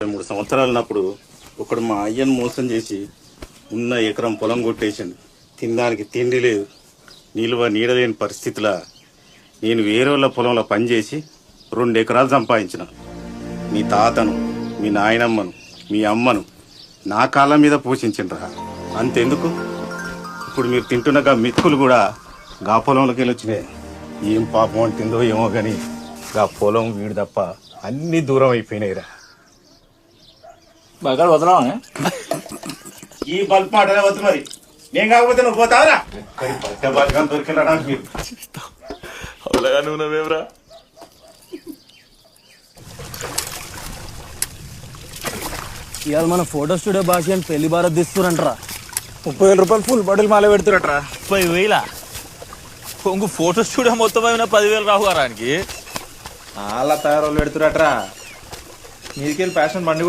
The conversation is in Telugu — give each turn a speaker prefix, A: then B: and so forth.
A: 3 సంవత్సరాలు ఉన్నప్పుడు ఒకడు మా అయ్యను మోసం చేసి ఉన్న ఎకరం పొలం కొట్టేసిండు. తినడానికి తిండి లేదు, నిలువ నీడలేని పరిస్థితిలో నేను వేరే వాళ్ళ పొలంలో పనిచేసి 2 ఎకరాలు సంపాదించిన. మీ తాతను, మీ నాయనమ్మను, మీ అమ్మను నా కాళ్ళ మీద పోషించిండ్రా. అంతెందుకు, ఇప్పుడు మీరు తింటున్న గా మెతుకులు కూడా గా పొలంలోకి వెళ్ళి వచ్చినాయి. ఏం పాపం అంటుందో ఏమో కానీ గా పొలం వీడు తప్ప అన్ని దూరం అయిపోయినాయిరా.
B: బాగా వదలవా?
A: ఈ బల్బ్ మాటనే వద్దు, మరి నేను కాకపోతే నువ్వు పోతావరా? బల్గా దొరికినా మీరు
B: అవులగా నువ్వు నవ్వేవరా?
C: ఇవాళ మన ఫోటో స్టూడియో భాష అని పెళ్లి భారత్ తీస్తురంటరా.
B: 30,000 రూపాయలు ఫుల్ బాటిల్ మాల పెడుతురట్రా.
D: 30,000 ఇంకో ఫోటో స్టూడియో మొత్తం అయినా 10,000 రావు గారానికి.
B: అలా తయారు పెడుతురట్రా. మీదికెళ్ళి ఫ్యాషన్ బండి